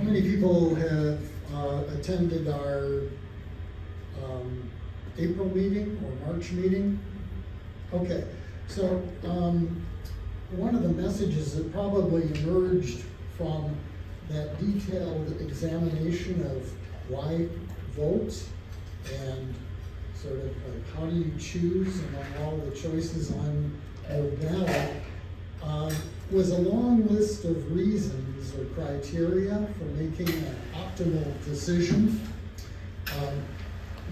many people have attended our April meeting or March meeting? Okay, so one of the messages that probably emerged from that detailed examination of why vote and sort of like how do you choose among all the choices on your ballot was a long list of reasons or criteria for making an optimal decision.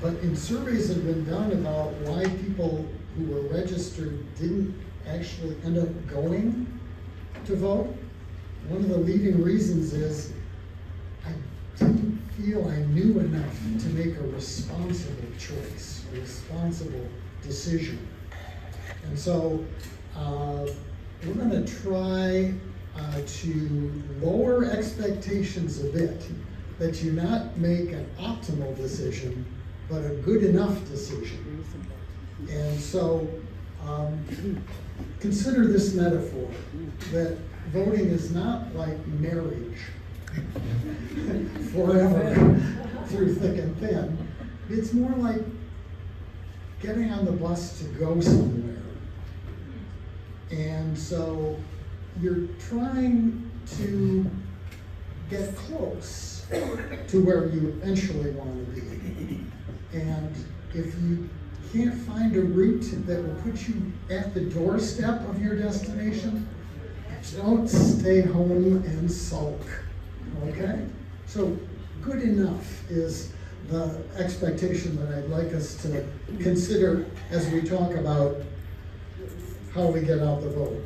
But in surveys that have been done about why people who were registered didn't actually end up going to vote, one of the leading reasons is I didn't feel I knew enough to make a responsible choice, a responsible decision. And so we're going to try to lower expectations a bit, that you not make an optimal decision, but a good enough decision. And so consider this metaphor, that voting is not like marriage forever through thick and thin. It's more like getting on the bus to go somewhere. And so you're trying to get close to where you eventually want to be. And if you can't find a route that will put you at the doorstep of your destination, don't stay home and sulk, okay? So good enough is the expectation that I'd like us to consider as we talk about how we get out the vote.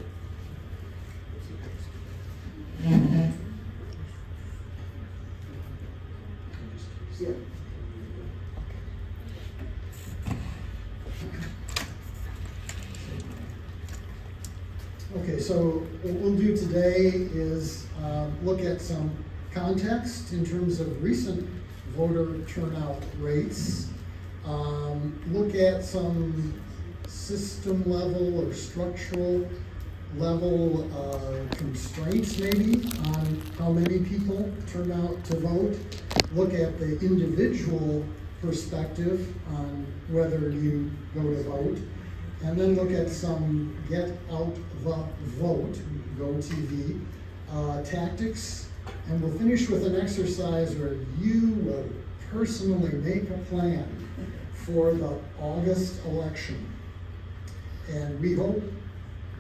Yeah. Okay, so what we'll do today is look at some context in terms of recent voter turnout rates, look at some system level or structural level constraints maybe on how many people turn out to vote, look at the individual perspective on whether you go to vote, and then look at some get out the vote, GoTV, tactics, and we'll finish with an exercise where you will personally make a plan for the August election. And we hope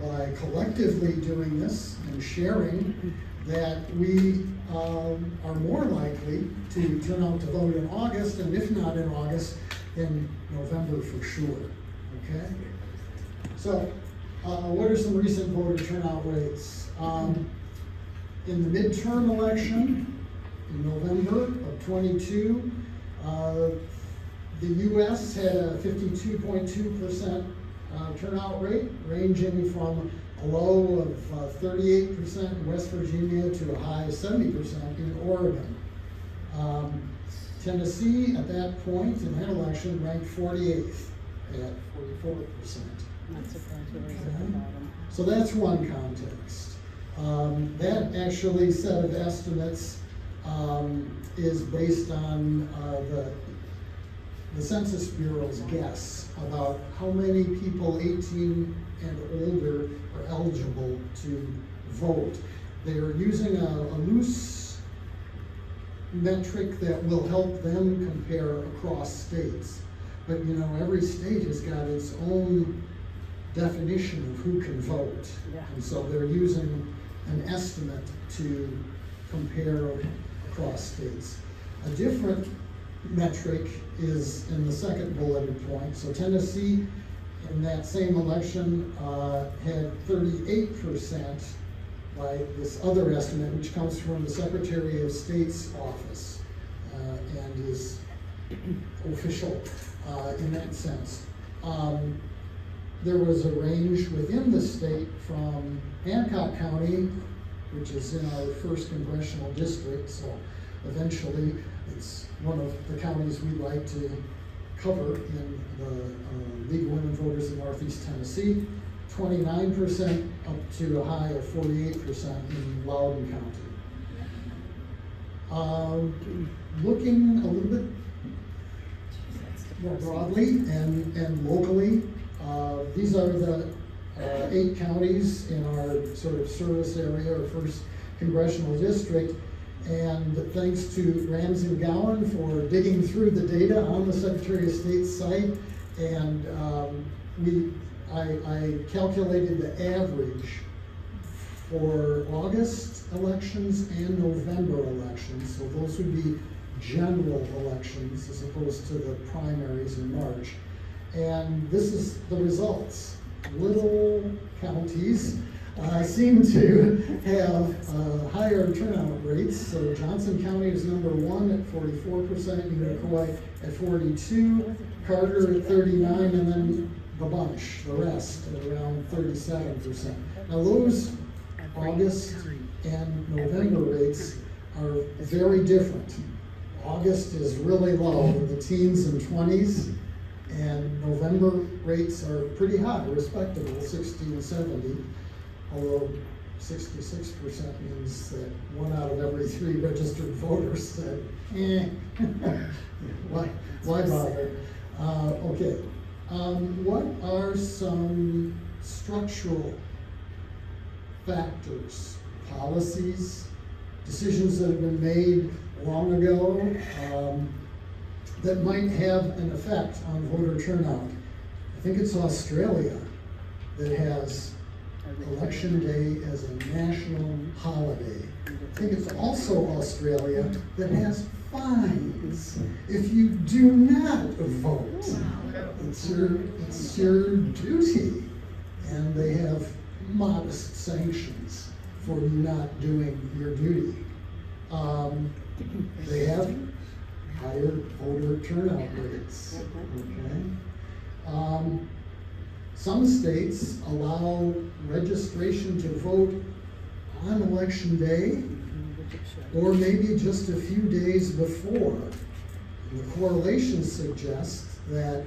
by collectively doing this and sharing that we are more likely to turn out to vote in August, and if not in August, in November for sure, okay? So, what are some recent voter turnout rates? In the midterm election, in November of 22, the U.S. had a 52.2% turnout rate, ranging from a low of 38% in West Virginia to a high of 70% in Oregon. Tennessee, at that point in that election, ranked 48th at 44%. So that's one context. That actually set of estimates is based on the Census Bureau's guess about how many people 18 and older are eligible to vote. They are using a loose metric that will help them compare across states. But you know, every state has got its own definition of who can vote. Yeah. And so they're using an estimate to compare across states. A different metric is in the second bulleted point. So Tennessee, in that same election, had 38% by this other estimate, which comes from the Secretary of State's office and is official in that sense. There was a range within the state from Hancock County, which is in our 1st congressional district, so eventually it's one of the counties we'd like to cover in the League of Women Voters in Northeast Tennessee, 29% up to a high of 48% in Loudoun County. Looking a little bit more broadly and locally, these are the 8 counties in our sort of service area, or first congressional district. And thanks to Ramsey Gowan for digging through the data on the Secretary of State's site, and I calculated the average for August elections and November elections. So those would be general elections as opposed to the primaries in March. And this is the results. Little counties seem to have higher turnout rates. So Johnson County is number 1 at 44%, Unicoi at 42%, Carter at 39%, and then the bunch, the rest, at around 37%. Now those August and November rates are very different. August is really low, in the teens and 20s, and November rates are pretty high, respectable, 60 and 70, although 66% means that 1 out of every 3 registered voters said, why bother? Okay, what are some structural factors, policies, decisions that have been made long ago that might have an effect on voter turnout? I think it's Australia that has Election Day as a national holiday. I think it's also Australia that has fines if you do not vote. It's your duty, and they have modest sanctions for you not doing your duty. They have higher voter turnout rates. Okay. Some states allow registration to vote on election day, or maybe just a few days before. And the correlation suggests that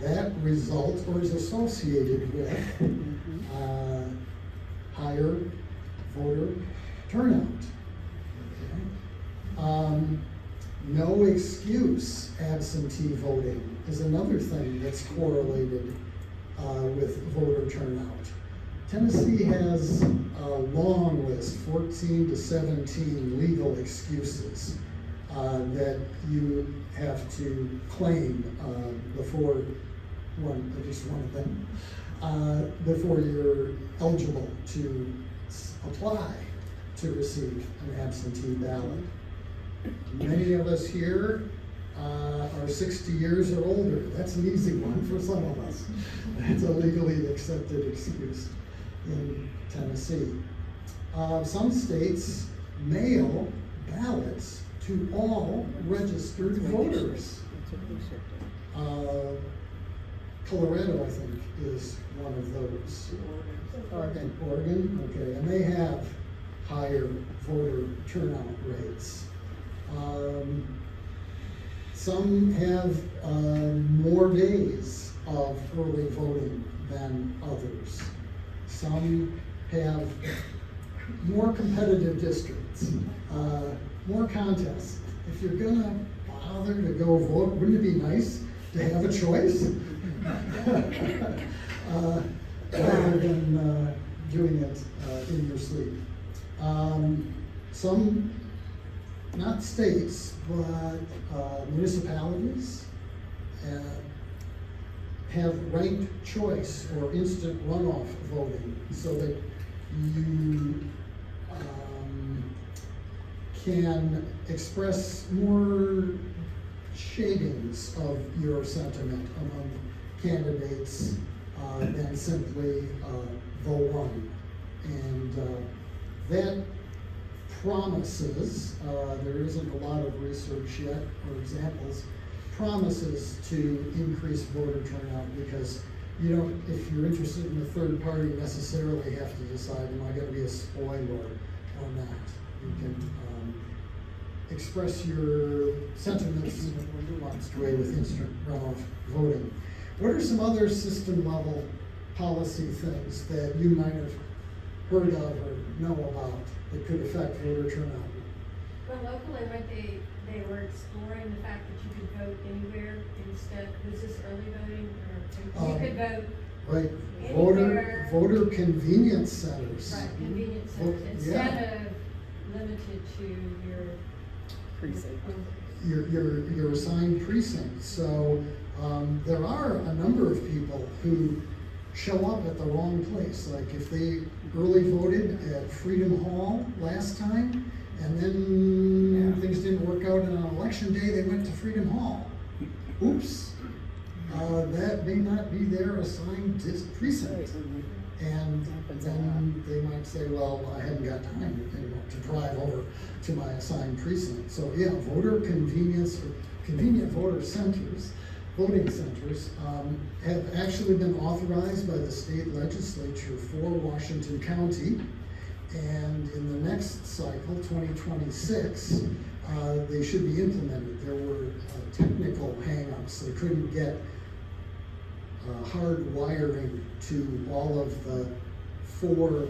that results or is associated with higher voter turnout. Okay. No excuse absentee voting is another thing that's correlated with voter turnout. Tennessee has a long list, 14 to 17 legal excuses that you have to claim before at least one of them, before you're eligible to apply to receive an absentee ballot. Many of us here are 60 years or older. That's an easy one for some of us. That's a legally accepted excuse in Tennessee. Some states mail ballots to all registered voters. Colorado, I think, is one of those. Oregon, okay, and they have higher voter turnout rates. Some have more days of early voting than others. Some have more competitive districts, more contests. If you're gonna bother to go vote, wouldn't it be nice to have a choice? Rather than doing it in your sleep. Some, not states, but municipalities have ranked choice or instant runoff voting, so that you can express more shadings of your sentiment among candidates than simply the one. And that promises, there isn't a lot of research yet or examples, promises to increase voter turnout, because you don't, if you're interested in a third party, necessarily have to decide, am I going to be a spoiler or not? You can express your sentiments in a more nuanced way with instant runoff voting. What are some other system level policy things that you might have heard of or know about that could affect voter turnout? For local what they were exploring, the fact that you could vote anywhere instead, was this early voting, or you could vote Right, anywhere? voter convenience centers. Right, convenience Well, centers, yeah. instead of limited to your. Precinct. Your assigned precinct. So, there are a number of people who show up at the wrong place. Like if they early voted at Freedom Hall last time, and then things didn't work out, and on election day, they went to Freedom Hall. Oops. That may not be their assigned precinct. And then they might say, well, I haven't got time to drive over to my assigned precinct. So yeah, voter convenience or convenient voter centers, voting centers, have actually been authorized by the state legislature for Washington County. And in the next cycle, 2026, they should be implemented. There were technical hang-ups. They couldn't get hard wiring to all of the 4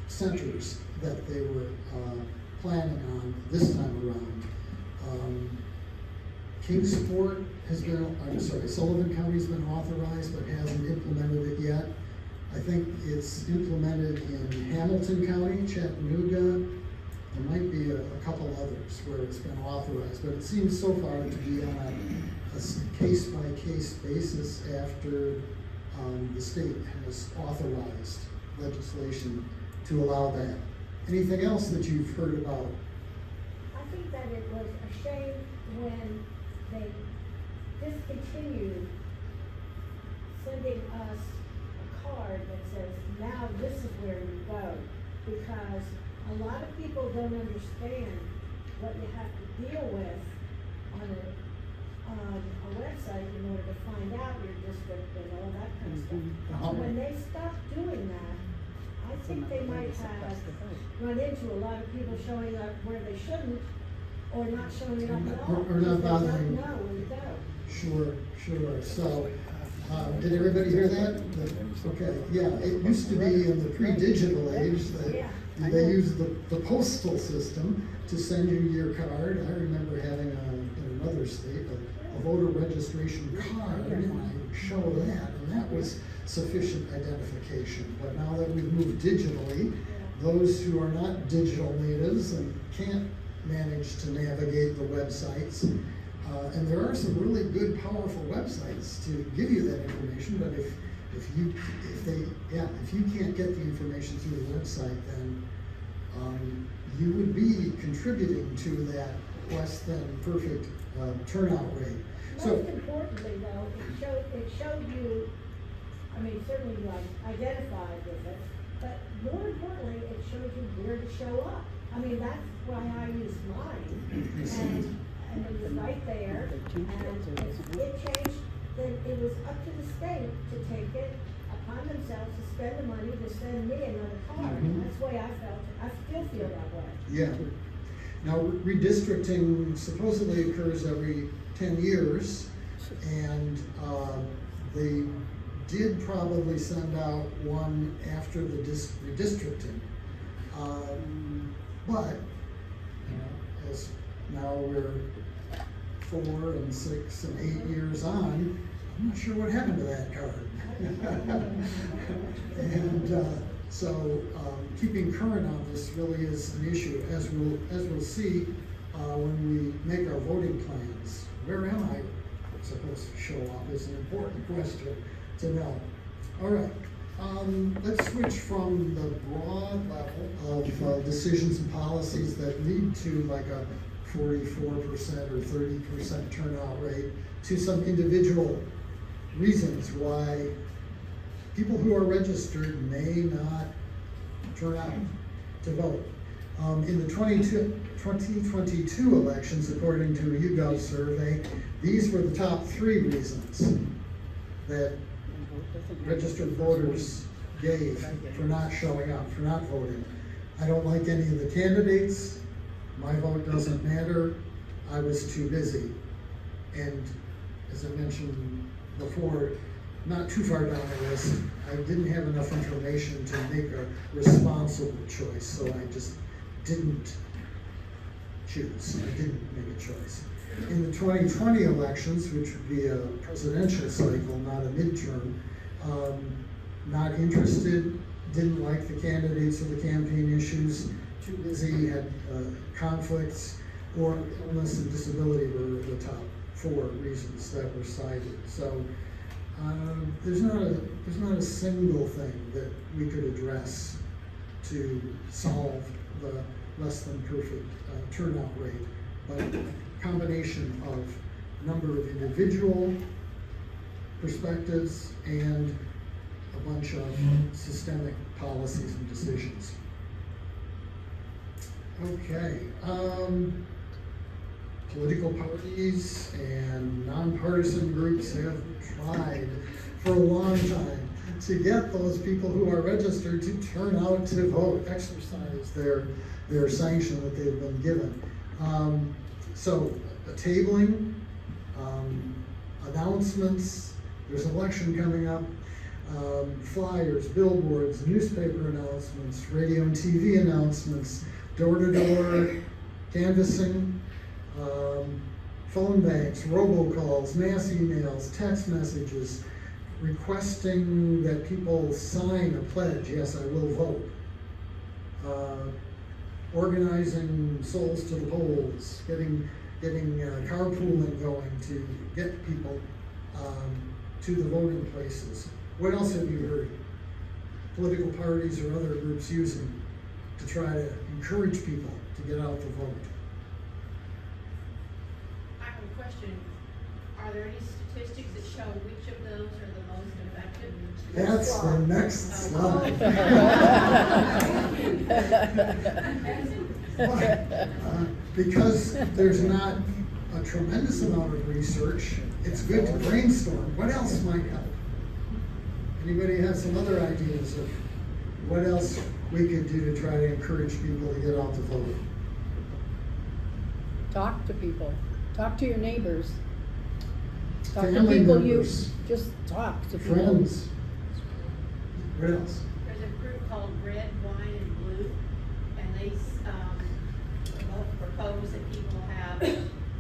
centers that they were planning on this time around. Kingsport has been, Sullivan County's been authorized but hasn't implemented it yet. I think it's implemented in Hamilton County, Chattanooga. There might be a couple others where it's been authorized, but it seems so far to be on a case-by-case basis after the state has authorized legislation to allow that. Anything else that you've heard about? I think that it was a shame when they discontinued sending us a card that says, now this is where you go. Because a lot of people don't understand what you have to deal with on a website in order to find out your district and all that kind of stuff. So when they stopped doing that, I think they might have run into a lot of people showing up where they shouldn't, or not showing up at all. Or not because they bothering. don't know where to go. Sure. So, did everybody hear that? Okay, yeah, it used to be in the pre-digital age that they used the postal system to send you your card. I remember having in another state a voter registration card, and I would show that, and that was sufficient identification. But now that we've moved digitally, those who are not digital natives and can't manage to navigate the websites, and there are some really good, powerful websites to give you that information. But if you can't get the information through the website, then you would be contributing to that less than perfect turnout rate. So, Most importantly, though, it showed you, I mean, certainly you identified with it, but more importantly, it showed you where to show up. I mean, that's why I used mine, and it was right there, and it changed, then it was up to the state to take it upon themselves to spend the money to send me another card. That's the way I felt. I still feel that way. yeah. Now, redistricting supposedly occurs every 10 years, and they did probably send out one after the redistricting. But, as now we're 4 and 6 and 8 years on, I'm not sure what happened to that card. And so keeping current on this really is an issue, as we'll see when we make our voting plans. Where am I supposed to show up is an important question to know. All right, let's switch from the broad level of decisions and policies that lead to like a 44% or 30% turnout rate to some individual reasons why people who are registered may not turn out to vote. In the 2022 elections, according to a YouGov survey, these were the top 3 reasons that registered voters gave for not showing up, for not voting. I don't like any of the candidates. My vote doesn't matter. I was too busy. And as I mentioned before, not too far down the list, I didn't have enough information to make a responsible choice, so I just didn't choose. I didn't make a choice. In the 2020 elections, which would be a presidential cycle, not a midterm, not interested, didn't like the candidates or the campaign issues, too busy, had conflicts, or illness and disability were the top 4 reasons that were cited. So there's not a single thing that we could address to solve the less than perfect turnout rate, but a combination of number of individual perspectives and a bunch of systemic policies and decisions. Okay, political parties and nonpartisan groups have tried for a long time to get those people who are registered to turn out to vote, exercise their sanction that they've been given. So tabling, announcements, there's an election coming up, flyers, billboards, newspaper announcements, radio and TV announcements, door-to-door canvassing, phone banks, robocalls, mass emails, text messages, requesting that people sign a pledge, yes, I will vote. Organizing souls to the polls, getting carpooling going to get people to the voting places. What else have you heard political parties or other groups using to try to encourage people to get out to vote? I have a question. Are there any statistics that show which of those are the most effective? That's the next slide. Because there's not a tremendous amount of research, it's good to brainstorm. What else might help? Anybody have some other ideas of what else we could do to try to encourage people to get out to vote? Talk to people. Talk to your neighbors. Talk to Family people members. you just talk to people. Friends. What else? There's a group called Red, Wine, and Blue, and they propose that people have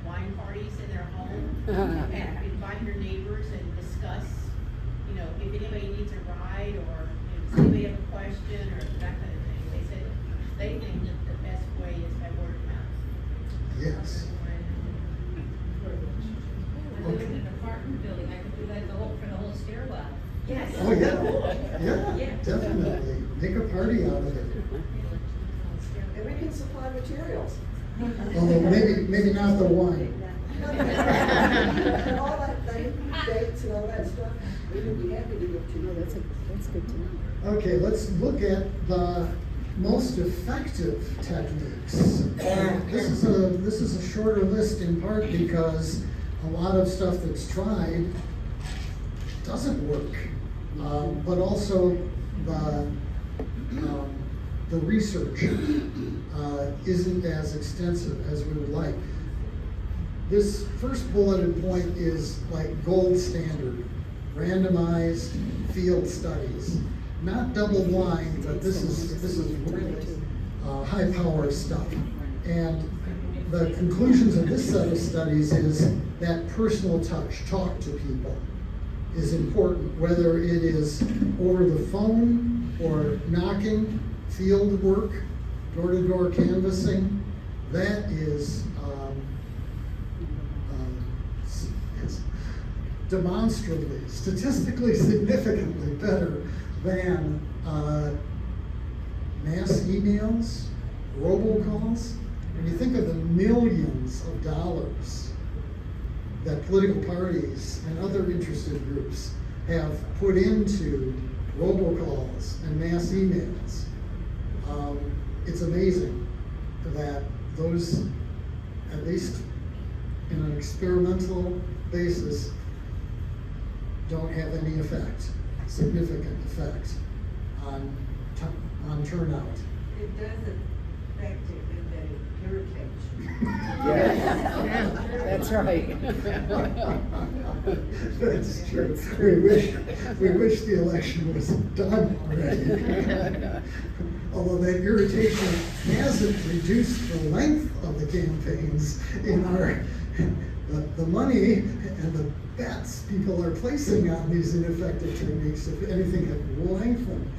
wine parties in their home and invite your neighbors and discuss, if anybody needs a ride or if somebody have a question or that kind of thing. They said they think that the best way is by word of mouth. Yes. I live in an apartment building, I could do that for the whole stairwell. Yes. Oh, yeah, definitely. Make a party out of it. And we can supply materials. Although maybe not the wine. And all that thing, dates and all that stuff, we would be happy to give to you. That's good to know. Okay, let's look at the most effective techniques. This is a shorter list in part because a lot of stuff that's tried doesn't work, but also the research isn't as extensive as we would like. This first bulleted point is like gold standard, randomized field studies. Not double blind, but this is really high power stuff. And the conclusions of this set of studies is that personal touch, talk to people, is important, whether it is over the phone or knocking, field work, door-to-door canvassing. That is demonstrably, statistically significantly better than mass emails, robocalls. When you think of the millions of dollars that political parties and other interested groups have put into robocalls and mass emails, it's amazing that those, at least in an experimental basis, don't have any effect, significant effect on turnout. It does affect it in that it irritates you. Yeah, that's right. That's true. We wish the election was done already. although that irritation hasn't reduced the length of the campaigns in our, the money and the bets people are placing on these ineffective techniques, if anything, have lengthened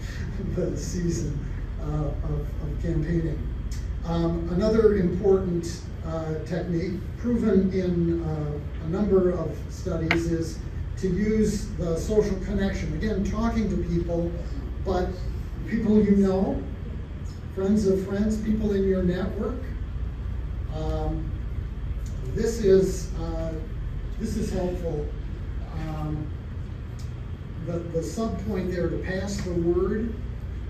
the season of campaigning. Another important technique proven in a number of studies is to use the social connection. Again, talking to people, but people you know, friends of friends, people in your network. This is helpful. The sub point there, to pass the word.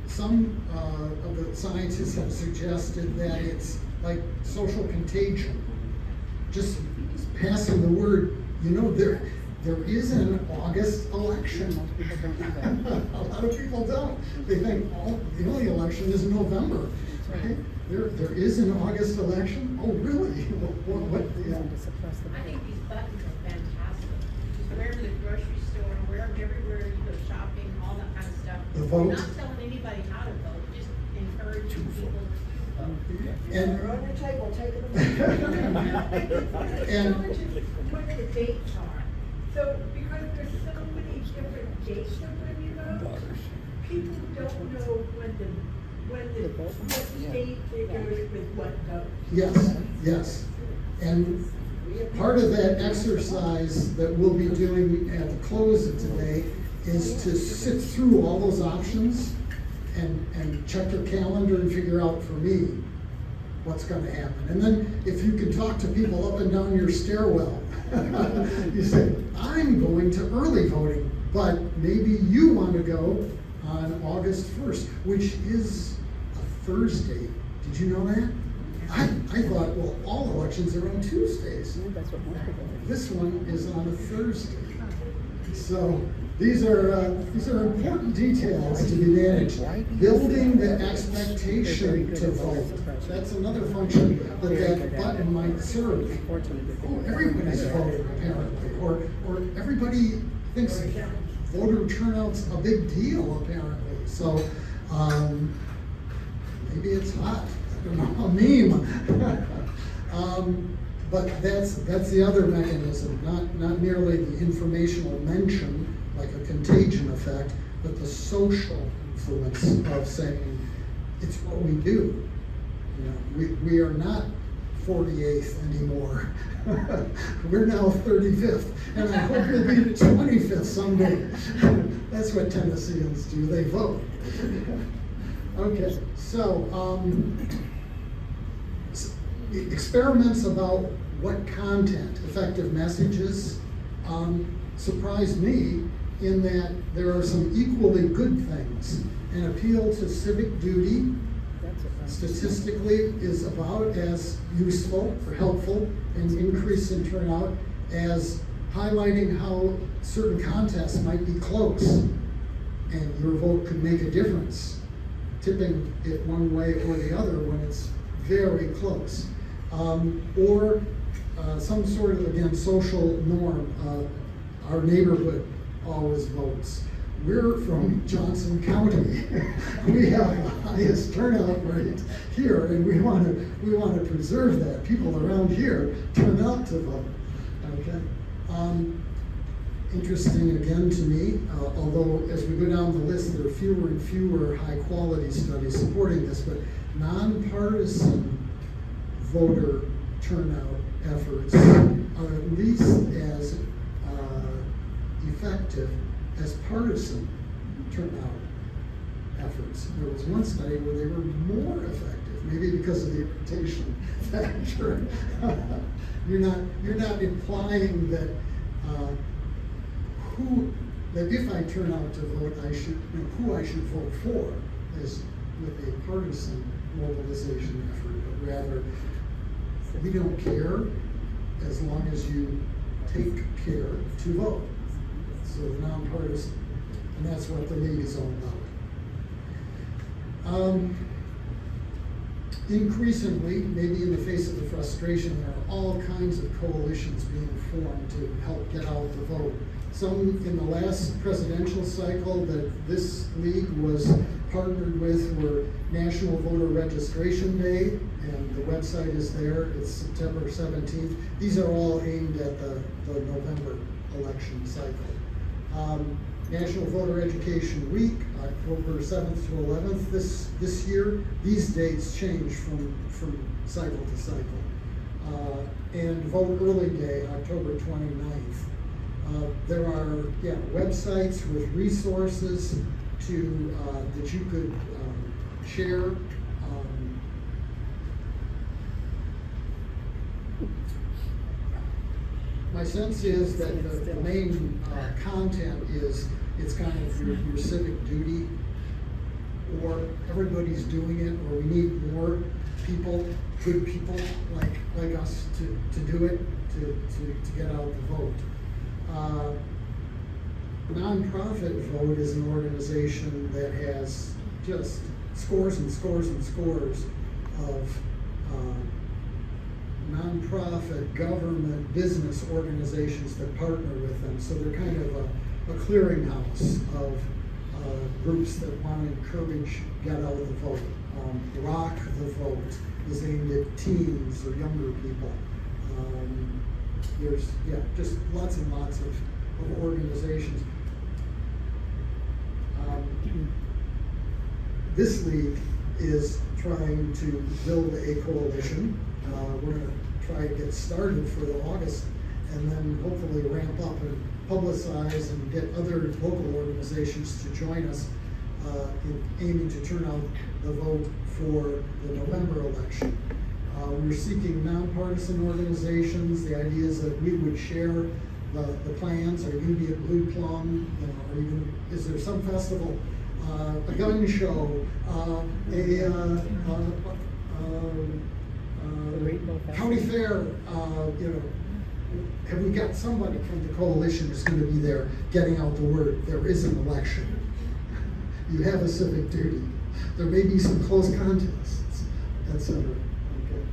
Some of the scientists have suggested that it's like social contagion. Just passing the word, you know, there is an August election. Most people don't know that. A lot of people don't. They think, oh, the only election is in November, right? There is an August election? Oh, really? What? Yeah. To suppress the I think these buttons are fantastic. Just wherever the grocery store, wherever, everywhere you go shopping, all that kind of stuff. The vote. We're not telling anybody how to vote, just encouraging people to vote. And- They're on your table, taking them. And- What the dates are. So, because there's so many different dates of when you vote, people don't know what state it goes with what vote. Yes, yes. And part of that exercise that we'll be doing at the close of today is to sit through all those options and check your calendar and figure out for me what's gonna happen. And then if you can talk to people up and down your stairwell, you say, I'm going to early voting, but maybe you want to go on August 1st, which is a Thursday. Did you know that? I thought, well, all elections are on Tuesdays. Yeah, that's what most people do. This one is on a Thursday. So these are important details to be managed. Building the expectation to vote. That's another function that button might serve. Unfortunately, Oh, everybody's voting apparently, or everybody thinks voter turnout's a big deal apparently. So maybe it's hot. I don't know, a meme. But that's the other mechanism, not merely the informational mention, like a contagion effect, but the social influence of saying, it's what we do. You know, we are not 48th anymore. We're now 35th, and I hope we'll be 25th someday. That's what Tennesseans do, they vote. Okay, so, experiments about what content, effective messages, surprised me in that there are some equally good things. An appeal to civic duty statistically is about as useful or helpful in increase in turnout as highlighting how certain contests might be close and your vote could make a difference, tipping it one way or the other when it's very close. Or some sort of, again, social norm. Our neighborhood always votes. We're from Johnson County. We have the highest turnout rate here, and we want to preserve that. People around here turn out to vote. Okay. Interesting again to me, although as we go down the list, there are fewer and fewer high-quality studies supporting this, but nonpartisan voter turnout efforts are at least as effective as partisan turnout efforts. There was one study where they were more effective, maybe because of the irritation factor. You're not implying that that if I turn out to vote, I should, who I should vote for is with a partisan mobilization effort, but rather we don't care as long as you take care to vote. So nonpartisan, and that's what the league is all about. Increasingly, maybe in the face of the frustration, there are all kinds of coalitions being formed to help get out the vote. Some in the last presidential cycle that this league was partnered with were National Voter Registration Day, and the website is there. It's September 17th. These are all aimed at the November election cycle. National Voter Education Week, October 7th to 11th this year. These dates change from cycle to cycle. And Vote Early Day, October 29th. There are websites with resources to that you could share. My sense is that the main content is it's kind of your civic duty, or everybody's doing it, or we need more people, good people like us to do it, to get out the vote. Nonprofit Vote is an organization that has just scores and scores and scores of nonprofit, government, business organizations that partner with them. So they're kind of a clearinghouse of groups that want to encourage get out the vote. Rock the Vote is aimed at teens or younger people. There's just lots and lots of organizations. This league is trying to build a coalition. We're going to try to get started for the August, and then hopefully ramp up and publicize and get other local organizations to join us in aiming to turn out the vote for the November election. We're seeking nonpartisan organizations. The idea is that we would share the plans. Are you going to be a Blue Plum? Is there some festival, a gun show, county fair? Have we got somebody from the coalition who's going to be there getting out the word? There is an election. You have a civic duty. There may be some close contests, etc. Okay.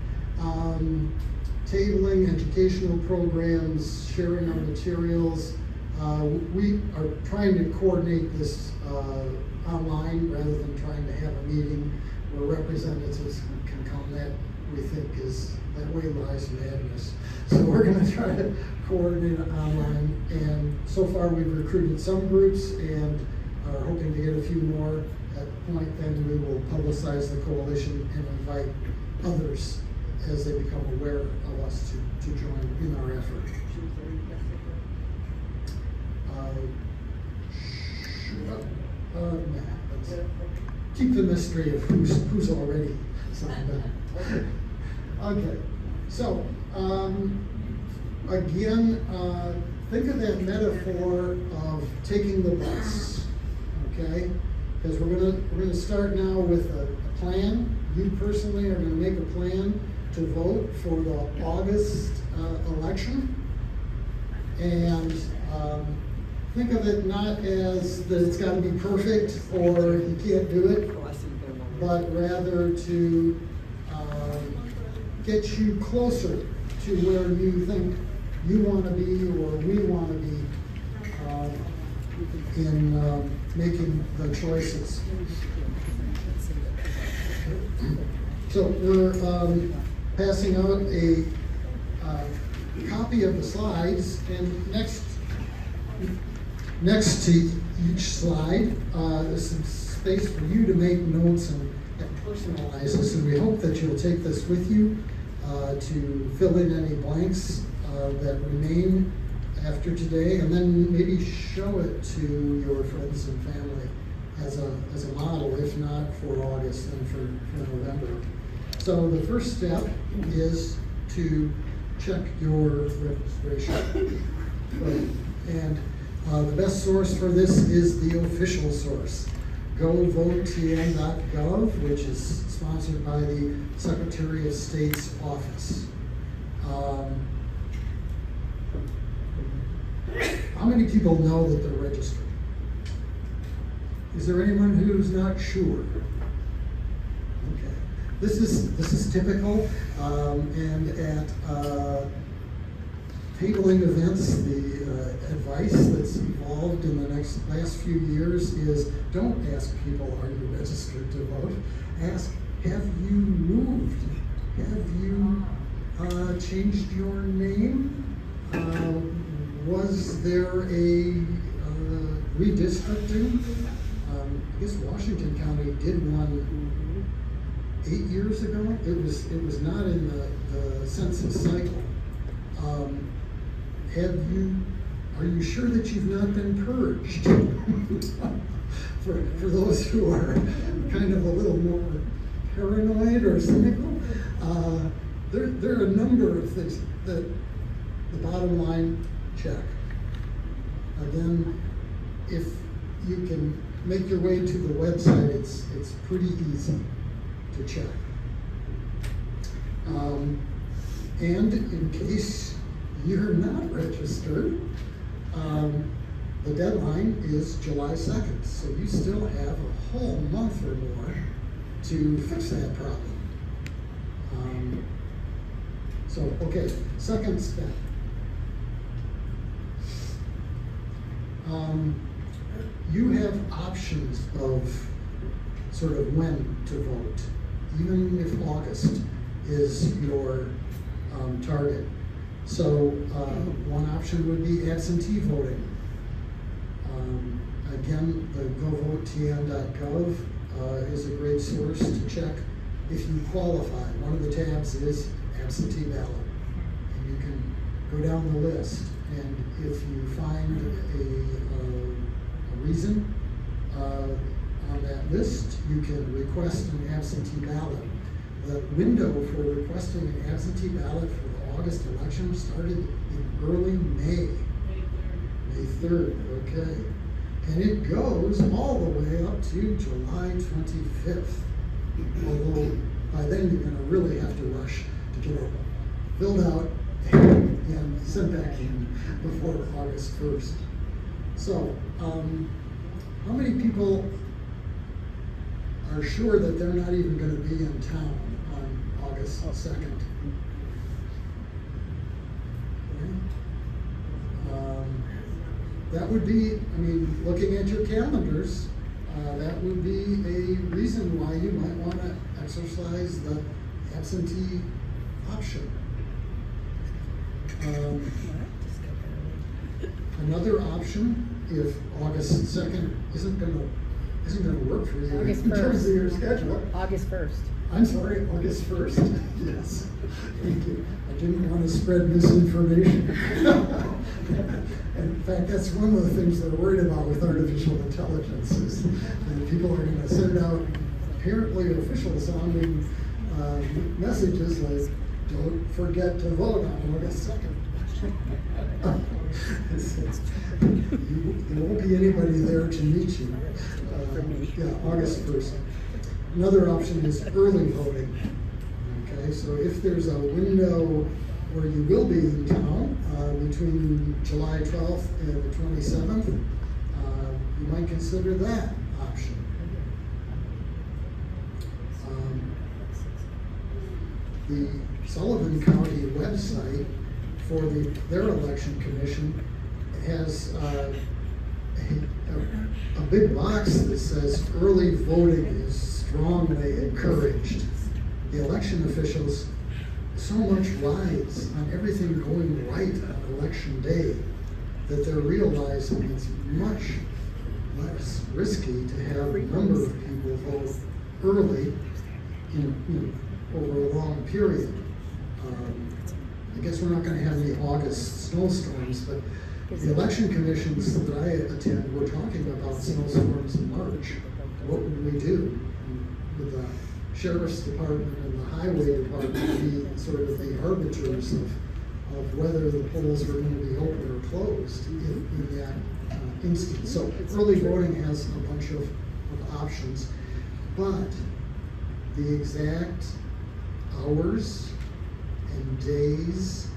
Tabling, educational programs, sharing our materials. We are trying to coordinate this online rather than trying to have a meeting where representatives can come. That we think that way lies madness. So we're going to try to coordinate it online. And so far we've recruited some groups and are hoping to get a few more. At the point then we will publicize the coalition and invite others as they become aware of us to join in our effort. Keep the mystery of who's already signed up. Okay, so again, think of that metaphor of taking the bus. Okay, because we're gonna start now with a plan. You personally are gonna make a plan to vote for the August election, and think of it not as that it's got to be perfect or you can't do it, but rather to get you closer to where you think you want to be or we want to be in making the choices. So we're passing out a copy of the slides, and next to each slide, there's some space for you to make notes and personalize this, and we hope that you'll take this with you to fill in any blanks that remain after today, and then maybe show it to your friends and family as a model, if not for August, then for November. So the first step is to check your registration. And the best source for this is the official source, govotn.gov, which is sponsored by the Secretary of State's office. How many people know that they're registered? Is there anyone who's not sure? Okay, this is typical, and at tabling events, the advice that's evolved in the last few years is don't ask people, are you registered to vote? Ask, have you moved? Have you changed your name? Was there a redistricting? I guess Washington County did one 8 years ago. It was not in the census cycle. Are you sure that you've not been purged? For those who are kind of a little more paranoid or cynical, there are a number of things that the bottom line, check. Again, if you can make your way to the website, it's pretty easy to check. And in case you're not registered, the deadline is July 2nd, so you still have a whole month or more to fix that problem. Okay, second step. You have options of sort of when to vote, even if August is your target. So one option would be absentee voting. Again, the govotn.gov is a great source to check if you qualify. One of the tabs is absentee ballot. And you can go down the list, and if you find a reason on that list, you can request an absentee ballot. The window for requesting an absentee ballot for the August election started in early May. May 3rd, okay. And it goes all the way up to July 25th. Although by then you're gonna really have to rush to get it filled out and sent back in before August 1st. So, how many people are sure that they're not even gonna be in town on August 2nd? That would be, I mean, looking at your calendars, that would be a reason why you might want to exercise the absentee option. Another option, if August 2nd isn't gonna work for you August in terms 1st. of your schedule. August 1st. I'm sorry, August 1st? Yes, thank you. I didn't want to spread misinformation. In fact, that's one of the things they're worried about with artificial intelligence is that people are going to send out apparently official sounding messages like, don't forget to vote on August 2nd. There won't be anybody there to meet you. Yeah, August 1st. Another option is early voting. Okay, so if there's a window where you will be in town between July 12th and the 27th, you might consider that option. The Sullivan County website for their election commission has a big box that says early voting is strongly encouraged. The election officials, so much rides on everything going right on election day that they're realizing it's much less risky to have a number of people vote early over a long period. I guess we're not going to have any August snowstorms, but the election commissions that I attend were talking about snowstorms in March. What would we do? With the sheriff's department and the highway department be sort of the arbiters of whether the polls were going to be open or closed in that instance. So early voting has a bunch of options, but the exact hours and days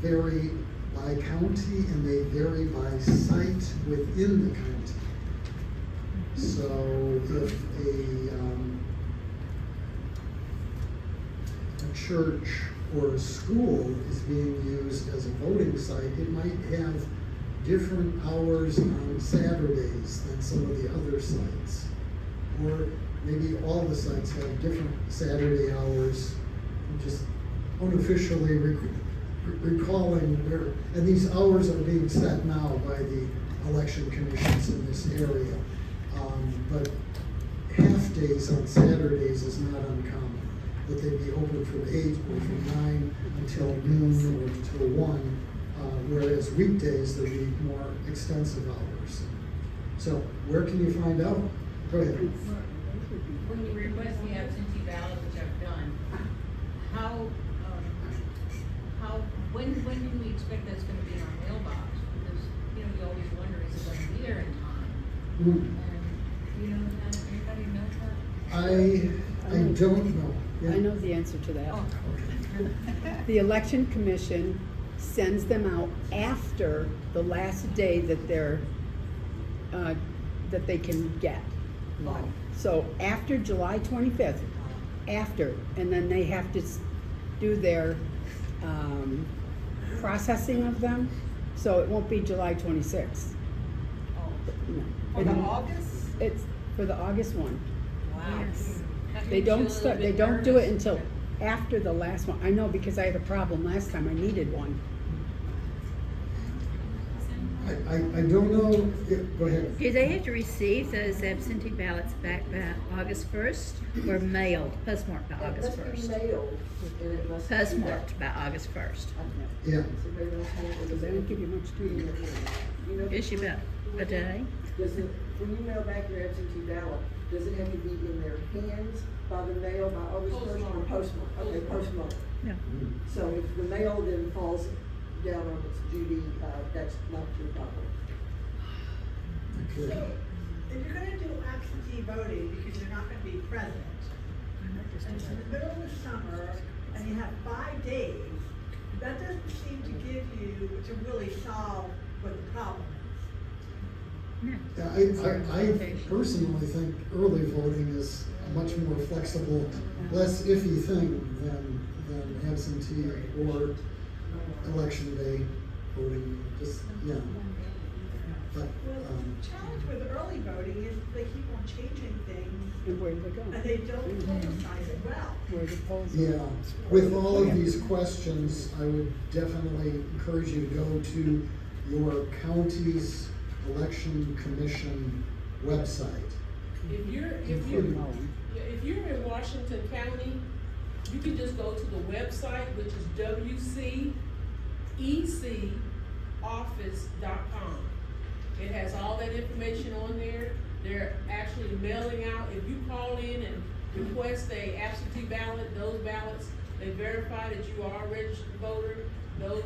vary by county and they vary by site within the county. So if a church or a school is being used as a voting site, it might have different hours on Saturdays than some of the other sites. Or maybe all the sites have different Saturday hours, just unofficially recalling where, and these hours are being set now by the election commissions in this area. But half days on Saturdays is not uncommon, that they'd be open from 8 or from 9 until noon or until 1, whereas weekdays there'd be more extensive hours. So where can you find out? Go ahead. When you request the absentee ballot, which I've done, when do we expect that's gonna be in our mailbox? Because, you know, you always wonder, is it gonna be there in time? Mm, And, you know, anybody know that? I don't know. Yeah. I know the answer to that. Oh. The election commission sends them out after the last day that they're, that they can get one. So after July 25th, after, and then they have to do their, processing of them, so it won't be July 26th. No. For the August? It's for the August one. Wow. They don't start, they don't do it until after the last one. I know because I had a problem last time, I needed one. I don't know, yeah, go ahead. Do they have to receive those absentee ballots back by August 1st or mailed, postmarked by It August must be 1st? mailed, and it must be. Postmarked by August 1st. Yeah, So maybe that's how it Because they don't give you much time. You know, Issue about a day. does it, when you mail back your absentee ballot, does it have to be in their hands by the mail by August 1st or postmark? Okay, postmark. No. So if the mail then falls down on its duty, that's not your problem. okay. So, if you're gonna do absentee voting, because you're not gonna be president, and it's in the middle of the summer, and you have 5 days, that doesn't seem to give you, to really solve what the problem is. No. Yeah, I personally think early voting is a much more flexible, less iffy thing than absentee or election day voting, just, yeah. But, Well, the challenge with early voting is they keep on changing things, And where do they go? and they don't publicize it well. Where the polls are. yeah, with all of these questions, I would definitely encourage you to go to your county's election commission website. If you're in Washington County, you can just go to the website, which is WCECoffice.com. It has all that information on there. They're actually mailing out, if you call in and request a absentee ballot, those ballots, they verify that you are a registered voter. Those,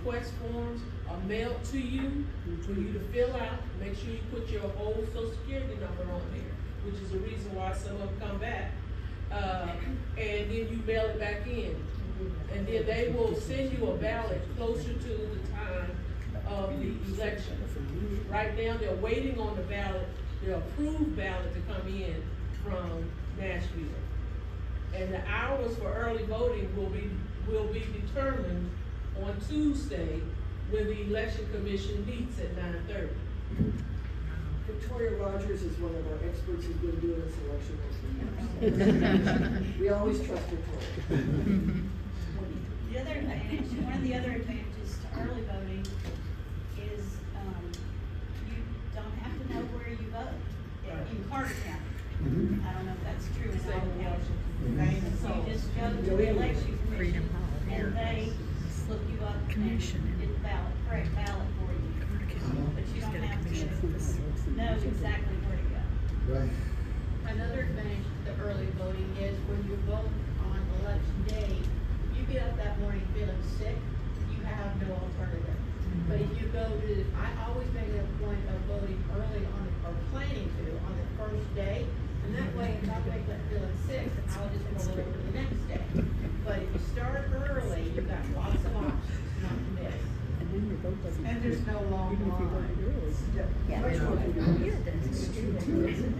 request forms are mailed to you for you to fill out. Make sure you put your whole social security number on there, which is the reason why some of them come back. And then you mail it back in. And then they will send you a ballot closer to the time of the election. Right now, they're waiting on the ballot, the approved ballot to come in from Nashville. And the hours for early voting will be determined on Tuesday when the election commission meets at 9:30. Victoria Rogers is one of our experts who's been doing this election for years. We always trust Victoria. The other advantage, one of the other advantages to early voting is, you don't have to know where you vote in Carter County. Mhm. I don't know if that's true in Same all in counties. Washington. So you just go to the election commission and they look you up and get the ballot, correct ballot for you. But you don't have to know exactly where to go. Right. Another advantage to the early voting is when you vote on election day, you get up that morning feeling sick, you have no alternative. But if you go to, I always make it a point of voting early on, or planning to, on the first day. And that way, if I wake up feeling sick, I'll just roll it over to the next day. But if you start early, you've got lots of options not to miss. And then your vote doesn't. And there's no long Even if you line. voted early. Yeah. Much more to do. Yeah, it It's does. true too.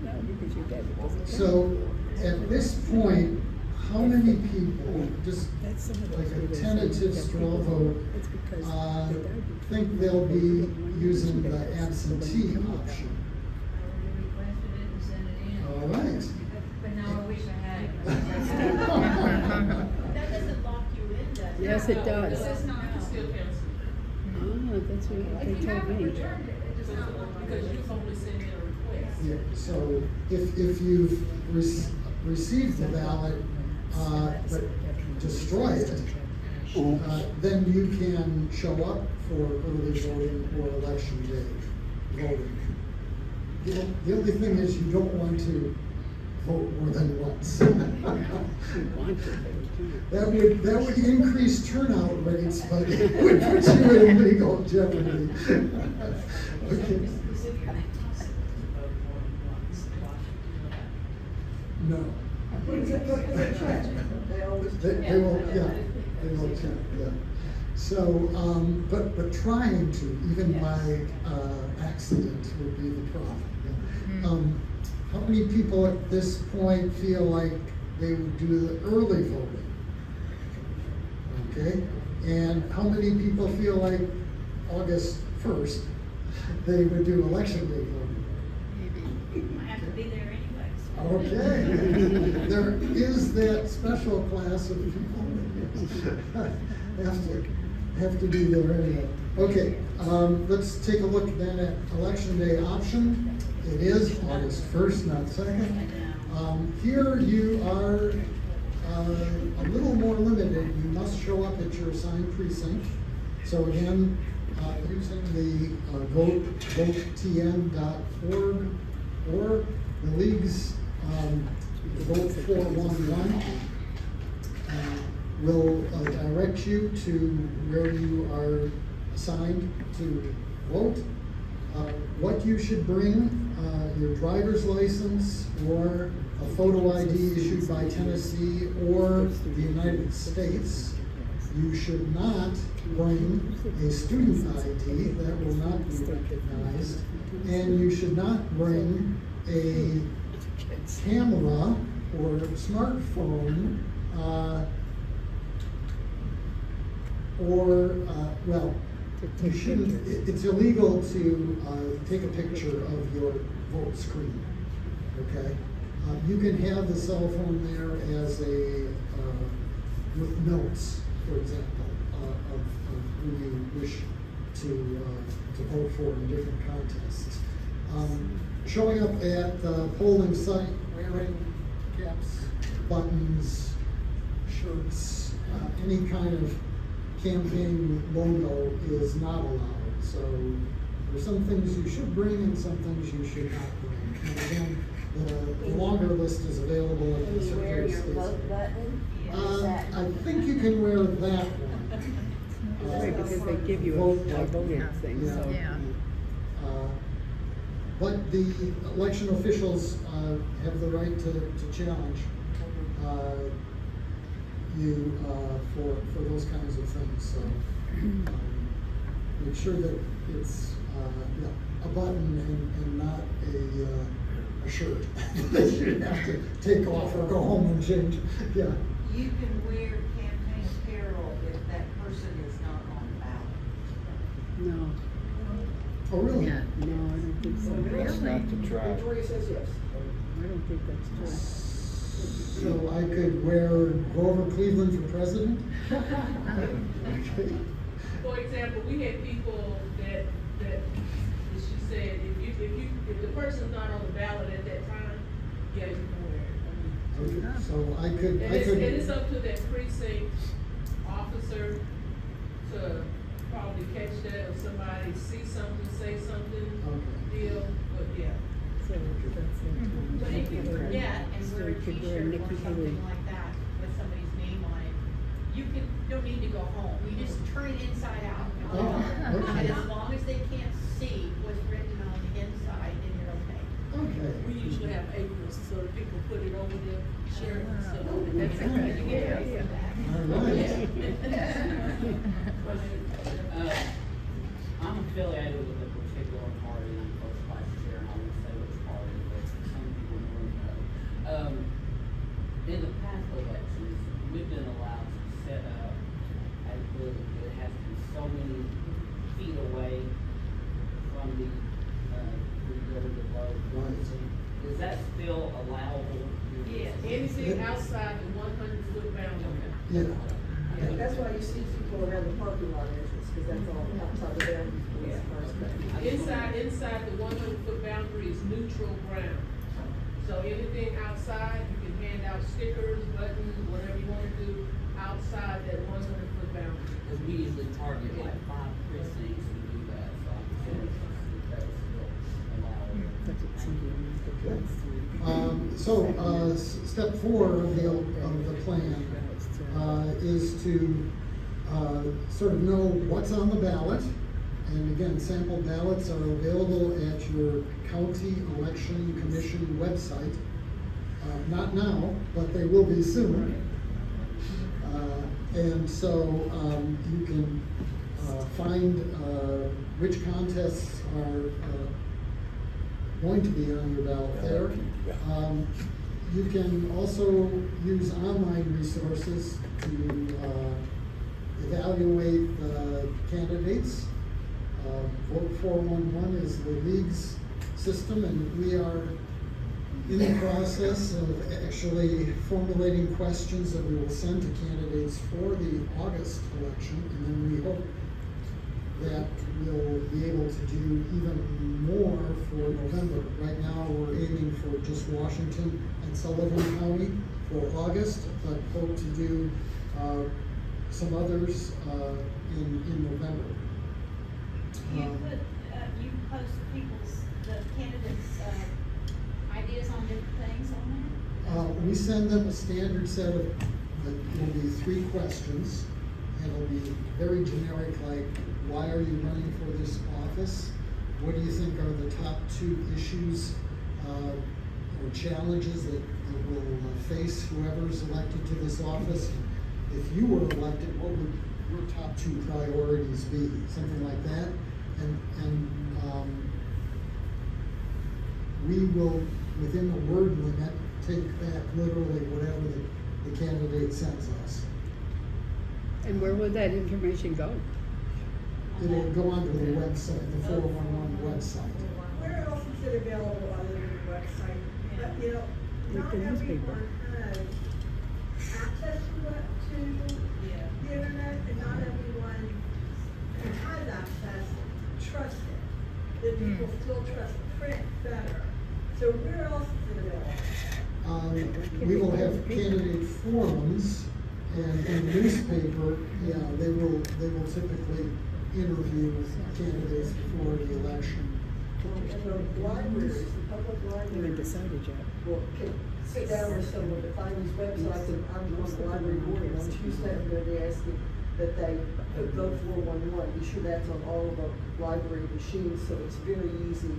No, because you're dead, it doesn't count. So, at this point, how many people, just That's some of those like a where they say tentative that straw people- vote, it's because uh, the garbage- think they'll be using the absentee option? I already requested it and sent it in. All right. But now I wish I had. That doesn't lock you in, does it? Yes, it does. It does not, it's still counts. Oh, that's what they told me. Because you've only sent in a request. Yeah, so if you've received the ballot, but destroy it, then you can show up for early voting or election day voting. The only thing is you don't want to vote more than once. You want to, but you can't. That would increase turnout rates, but it would put you in legal jeopardy. Okay. No. They always. They will, yeah, they will check, yeah. So, but trying to, even by, accident would be the problem. Yeah. How many people at this point feel like they would do the early voting? Okay, and how many people feel like August 1st, they would do election day voting? I have to be there anyway, so. Okay, there is that special class of people that have to be there anyway. Okay, let's take a look then at election day option. It is August 1st, not 2nd. Here you are a little more limited. You must show up at your assigned precinct. So again, using the votetn.org or the league's Vote 411 will direct you to where you are assigned to vote. What you should bring, your driver's license or a photo ID issued by Tennessee or the United States. You should not bring a student ID, that will not be recognized. And you should not bring a camera or smartphone, well, you shouldn't, it's illegal to take a picture of your vote screen, okay? You can have the cell phone there as a, with notes, for example, of who you wish to vote for in different contests. Showing up at the polling site wearing caps, buttons, shirts, any kind of campaign logo is not allowed. So there's some things you should bring and some things you should not bring. And again, the longer list is available at the Secretary of State's. I think you can wear that one. Right, because they give you a voting thing, so. Yeah. But the election officials have the right to challenge you for those kinds of things, so make sure that it's a button and not a shirt that you have to take off or go home and change, yeah. You can wear campaign apparel if that person is not on the ballot. No, Oh, really? Yeah. no, I don't think so. Victoria says yes. I don't think that's So I could wear Grover Cleveland for president? Okay. For example, we had people that she said, if the person's not on the ballot at that time, yeah, you can wear it. I mean, Okay, so I could, And it's up to that precinct officer to probably catch that, if somebody see something, say something, Okay. deal, but yeah. So that's it. But if you forget and So wear a you could wear t-shirt or Nikki something Haley. like that with somebody's name on it, you don't need to go home, you just turn it inside out. Oh, okay. And as long as they can't see what's written on the inside, then you're okay. Okay. We usually have aprons, so that people put it over their shirt and stuff. That's a good idea. All right. I'm affiliated with a particular party, I'm first vice chair, and I won't say which party, but some people know. In the past election, Yeah. Yeah, that's why you see people around the parking lot entrance, because that's all outside the boundaries of police cars. Inside the 100-foot boundary is neutral ground. So anything outside, you can hand out stickers, buttons, whatever you wanna do, outside that 100-foot boundary. Cause we usually target like 5 precincts to do that, so I'm saying that's still allow. Step 4 of the plan, is to, sort of know what's on the ballot. And again, sample ballots are available at your county election commission website. Not now, but they will be soon. And so, you can, find, which contests are, going to be on your ballot there. You can also use online resources to, evaluate the candidates. Vote 411 is the league's system, and we are in the process of actually formulating questions that we will send to candidates for the August election, and then we hope that we'll be able to do even more for November. Right now, we're aiming for just Washington and Sullivan County for August, but hope to do some others in November. You post the candidates' ideas on different things on there? We send them a standard set of, will be 3 questions. And it'll be very generic, like, why are you running for this office? What do you think are the top 2 issues or challenges that will face whoever's elected to this office? If you were elected, what would your top 2 priorities be? Something like that. And we will, within the word limit, take back literally whatever the candidate sends us. And where will that information go? It'll go onto the website, the 411 website. Where else is it available other than the website? But, you know, Like not the newspaper. everyone has access to the internet, and not everyone who has access trusts it. That people still trust print better. So where else is it available? We will have candidate forums, and in the newspaper, yeah, they will typically interview candidates before the election. And the libraries, the public I haven't libraries, decided yet. will sit down with someone to find these websites, and I'm on the library board, and on Tuesday, I'm gonna be asking that they put Vote 411, be sure that's on all of the library machines, so it's very easy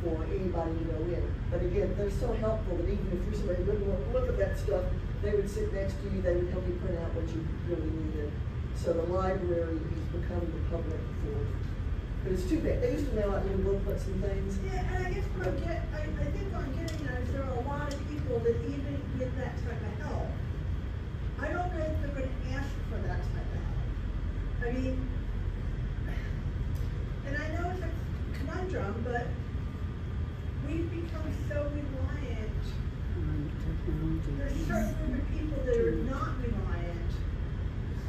for anybody to go in. But again, they're so helpful that even if you're somebody who doesn't want to look at that stuff, they would sit next to you, they would help you print out what you really needed. So the library has become the public for, but it's too bad, they used to mail out little booklets and things. Yeah, and I guess what I think what I'm getting at is there are a lot of people that even get that type of help, I don't know if they're gonna ask for that type of help. I mean, and I know it's a conundrum, but we've become so reliant. There's a certain group of people that are not reliant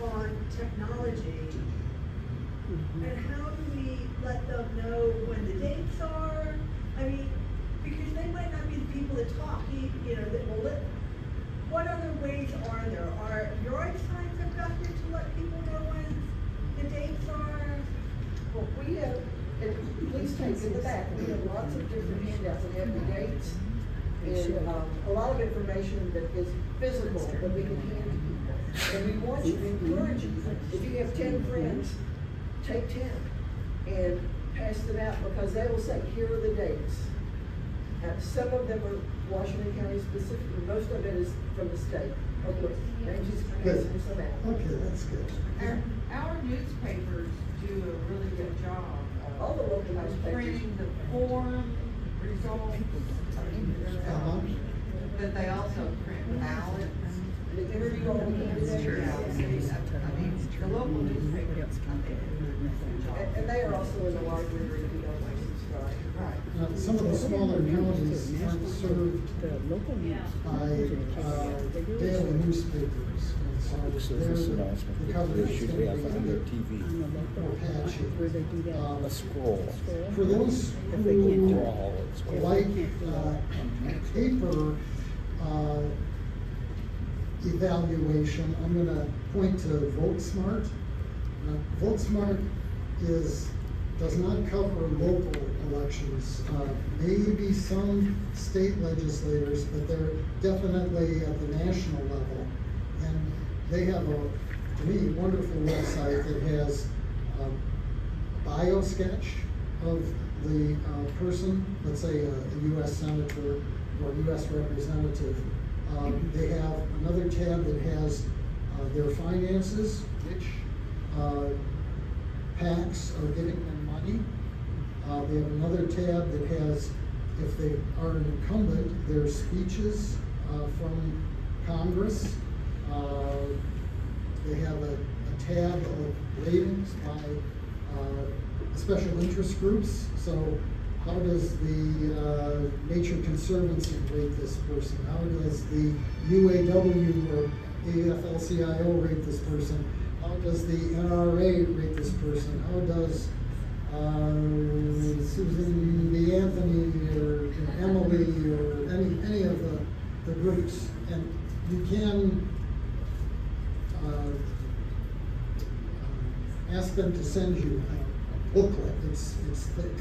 on technology. And how do we let them know when the dates are? I mean, because they might not be the people that talk, you know, that will let, what other ways are there? Are yard signs effective to let people know when the dates are? Well, we have, and please take in the back, we have lots of different handouts that have the dates, and, a lot of information that is physical, that we can hand to people. And we want you to encourage you, if you have 10 friends, take 10 and pass them out, because they will say, here are the dates. Some of them are Washington County specific, and most of it is from the state. Okay, Angie's passing some out. Okay, that's good. Our newspapers do a really good job All the local of newspapers. printing the forum results. But they also print ballots. The interview all the candidates. I mean, the local newspapers. And they are also in the library if you don't like subscribe. Right. Some of the smaller counties aren't served The local news. by daily newspapers, and so says this announcement, the coverage they is should gonna have on their be TV On the more local, patchy. where they do that. Um, a scroll. For those If they can't do who Brawl, it's what- like paper evaluation, I'm gonna point to VoteSmart. VoteSmart does not cover local elections. Maybe some state legislators, but they're definitely at the national level. And they have to me, wonderful website that has a bio sketch of the person, let's say a US senator or US representative. They have another tab that has their finances, which PACs are giving them money. They have another tab that has, if they are an incumbent, their speeches from Congress. They have a tab of ratings by special interest groups. So how does the Nature Conservancy rate this person? How does the UAW or AFL-CIO rate this person? How does the NRA rate this person? How does Susan B. Anthony or Emily or any of the groups? And you can ask them to send you a booklet. It's thick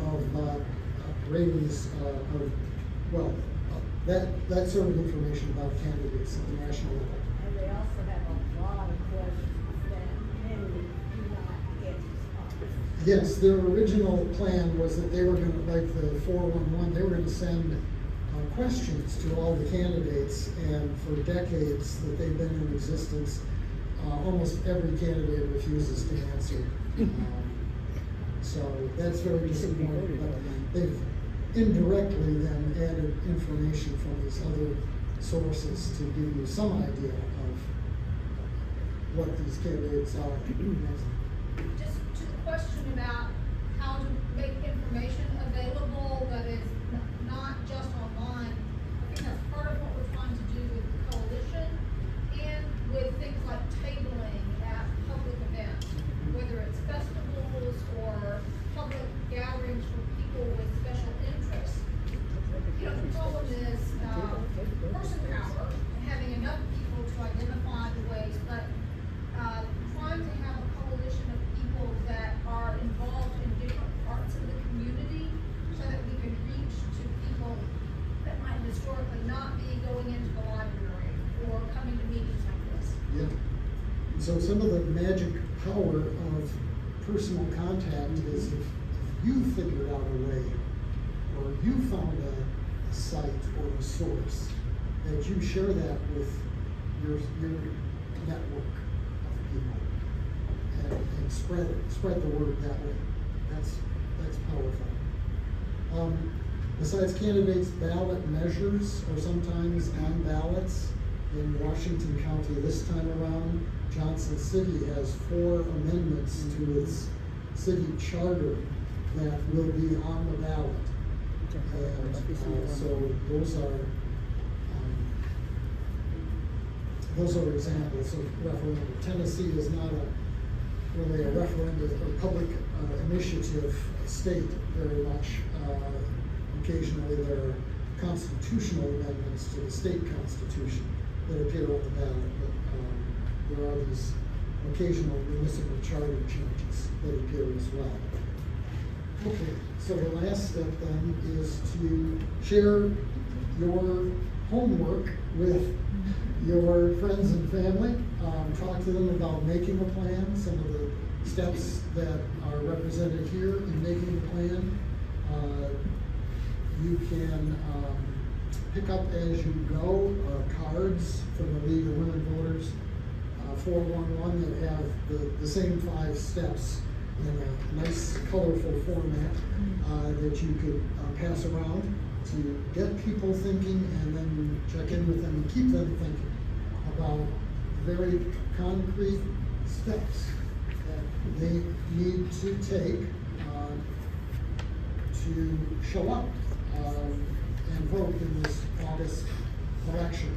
of ratings that sort of information about candidates at the national level. And they also have a lot of questions that many do not get responses. Yes, their original plan was that they were gonna, like the 411, they were gonna send questions to all the candidates, and for decades that they've been in existence, almost every candidate refuses to answer. So that's very disappointing, but they've indirectly then added information from these other sources to give you some idea of what these candidates are. Just to the question about how to make information available that is not just online, I think that's part of what we're trying to do with the coalition and with things like tabling at public events, whether it's festivals or public gatherings for people with special interests. You know, the problem is, person power and having enough people to identify the ways, but, trying to have a coalition of people that are involved in different parts of the community so that we can reach to people that might historically not be going into the library or coming to meetings like this. Yeah. So some of the magic power of personal contact is if you figured out a way, or you found a site or a source, that you share that with your network of people and spread the word that way. That's powerful. Besides candidates, ballot measures are sometimes on ballots. In Washington County this time around, Johnson City has 4 amendments to its city charter that will be on the ballot. And so those are examples of referendum. Tennessee is not really a referendum or public initiative state very much. Occasionally there are constitutional amendments to the state constitution that appear on the ballot, but there are these occasional municipal charter changes that appear as well. Okay, so the last step then is to share your homework with your friends and family. Talk to them about making a plan, some of the steps that are represented here in making the plan. You can pick up as you go cards from the League of Women Voters 411 that have the same 5 steps in a nice colorful format that you could pass around to get people thinking, and then check in with them and keep them thinking about very concrete steps that they need to take to show up and vote in this August election.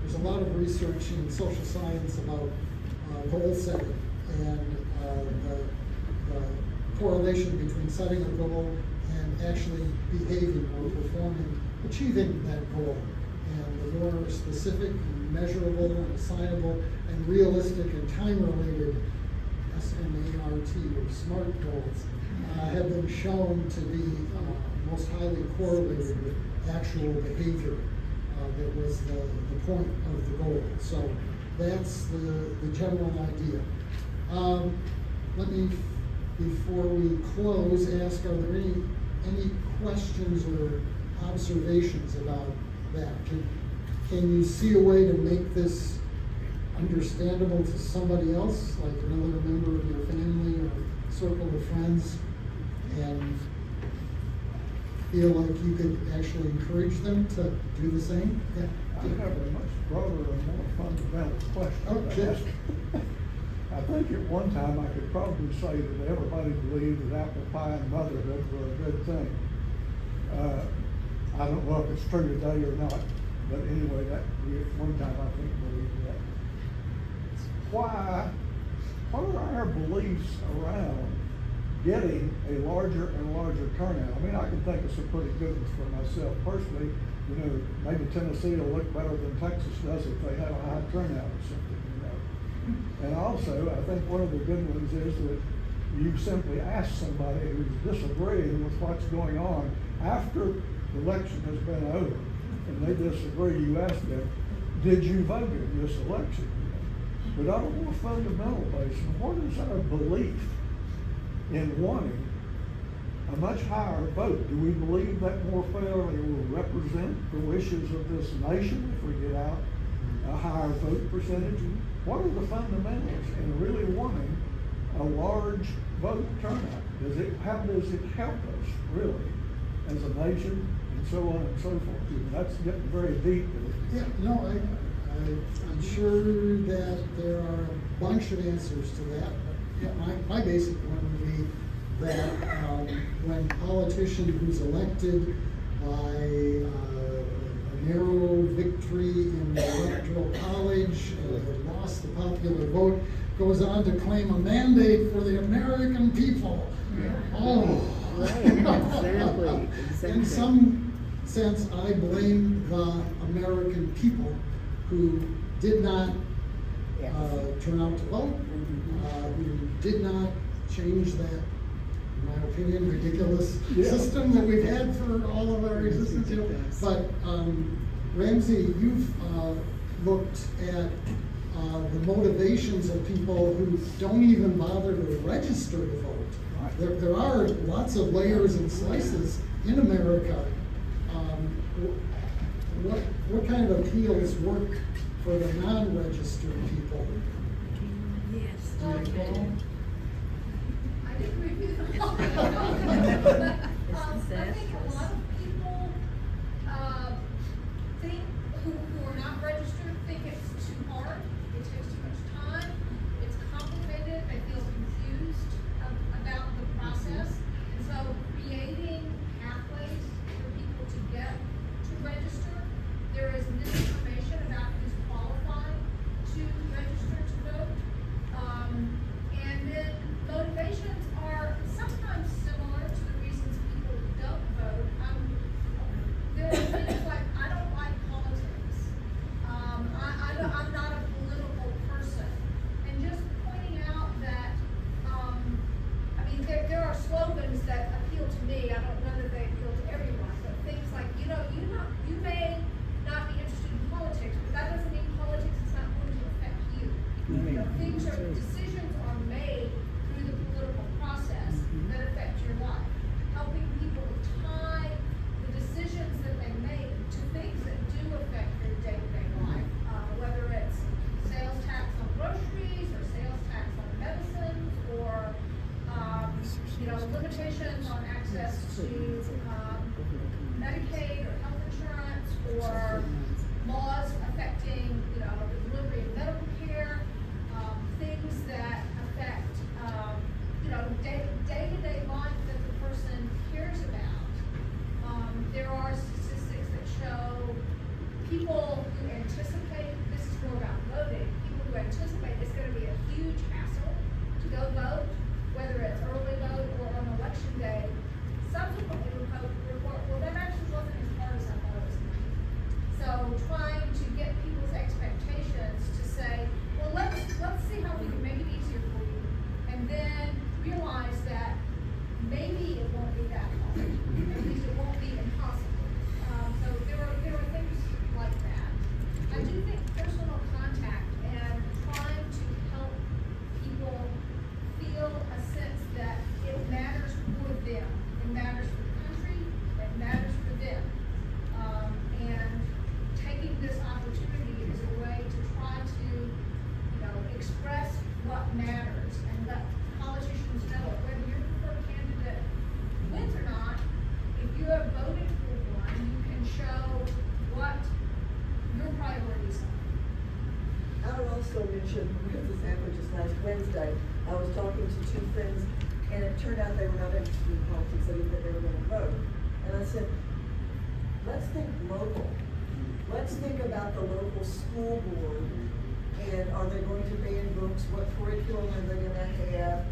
there's a lot of research in social science about goal setting and the correlation between setting a goal and actually behaving or performing, achieving that goal. And the more specific and measurable and assignable and realistic and time-related SMART or SMART goals have been shown to be most highly correlated with actual behavior that was the point of the goal. So that's the general idea. Let me, before we close, ask, are there any questions or observations about that? Can you see a way to make this understandable to somebody else, like another member of your family or circle of friends, and feel like you could actually encourage them to do the same? Yeah. I have a much broader and more fundamental question. Okay. I think at one time I could probably say that everybody believed that apple pie and motherhood were a good thing. I don't know if it's true today or not, but anyway, that at one time I think believed that. What are our beliefs around getting a larger and larger turnout? I mean, I can think of some pretty good ones for myself personally. You know, maybe Tennessee will look better than Texas does if they have a high turnout or something, you know. And also, I think one of the good ones is that you simply ask somebody who's disagreeing with what's going on after the election has been over, and they disagree, you ask them, did you vote in this election? But on a more fundamental basis, what is our belief in wanting a much higher vote? Do we believe that more fairly will represent the wishes of this nation if we get out a higher vote percentage? What are the fundamentals in really wanting a large vote turnout? How does it help us really as a nation, and so on and so forth? That's getting very deep. Yeah, no, I'm sure that there are a bunch of answers to that. But yeah, my basic one would be that when a politician who's elected by a narrow victory in the electoral college and lost the popular vote goes on to claim a mandate for the American people. Oh, Right, exactly. In some sense, I blame the American people who did not turn out to vote, who did not change that, in my opinion, ridiculous system that we've had for all of our existence. You know. But Ramsey, you've looked at the motivations of people who don't even bother to register to vote. There are lots of layers and slices in America. What kind of appeals work for the non-registered people? Yes. I didn't review them. It's I think a lot of people, think, who are not registered, think it's too hard, it takes too much time, it's complicated, they feel confused about the process. And so creating pathways for people to get to register, there is misinformation about who's qualified to register to vote. And then motivations are sometimes similar to the reasons people don't vote. There are things like, I don't like politics. I'm not a political person. And just pointing out that, I mean, there are slogans that appeal to me. I don't know that they appeal to everyone, but things like, you may not be interested in politics, but that doesn't mean politics is not going to affect you. Decisions are made through the political process that affect your life. Helping people tie the decisions that they make to things that do affect your day-to-day life, whether it's sales tax on groceries or sales tax on medicines or, limitations on access to Medicaid or health insurance or laws affecting, the delivery of medical care, things that affect, day-to-day life that the person cares about. There are statistics that show people who anticipate anticipate it's gonna be a huge hassle to go vote, whether it's early vote or on election day. Subsequently, report, well, that actually wasn't as hard as I thought it was gonna be. So trying to get people's expectations to say, well, let's see how we can make it easier for you. And then realize that maybe it won't be that hard, at least it won't be impossible. So there are things like that. I do think personal contact and trying to help people feel a sense that it matters for them. It matters for the country, it matters for them. And taking this opportunity is a way to try to, express what matters and let politicians know it, whether your preferred candidate wins or not. If you have voted for one, you can show what your priorities are. I would also mention, because this happened just last Wednesday, I was talking to two friends, and it turned out they were not interested in politics, they didn't think they were gonna vote. And I said, let's think local. Let's think about the local school board, and are they going to ban books, what curriculum are they gonna have,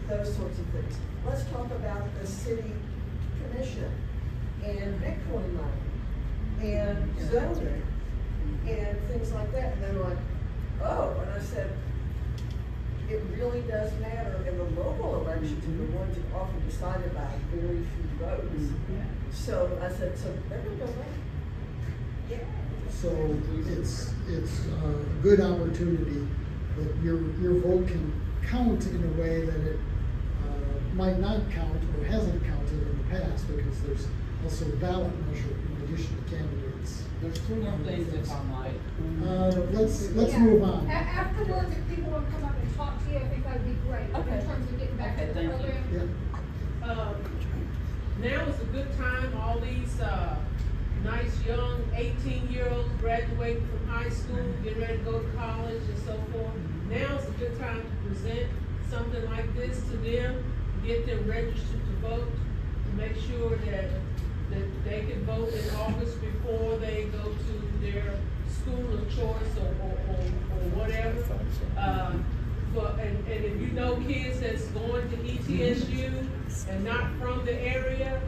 those sorts of things. Let's talk about the city commission, and Bitcoin money, and zoning, and things like that. And they're like, oh, and I said, it really does matter, and the local elections are the ones that are often decided by very few votes. So I said, so they're gonna go back. Yeah. So it's a good opportunity that your vote can count in a way that it might not count or hasn't counted in the past, because there's also a ballot measure in addition to candidates. There's two more things if I might. Let's move on. Afterwards, if people want to come up and talk to you, I think that would be great, in Okay. terms of getting back to the Thank you. program. Yeah. Now is a good time, all these, nice young 18-year-olds graduating from high school, getting ready to go to college and so forth. Now is a good time to present something like this to them, get them registered to vote, to make sure that they can vote in August before they go to their school of choice or whatever. And if you know kids that's going to ETSU and not from the area,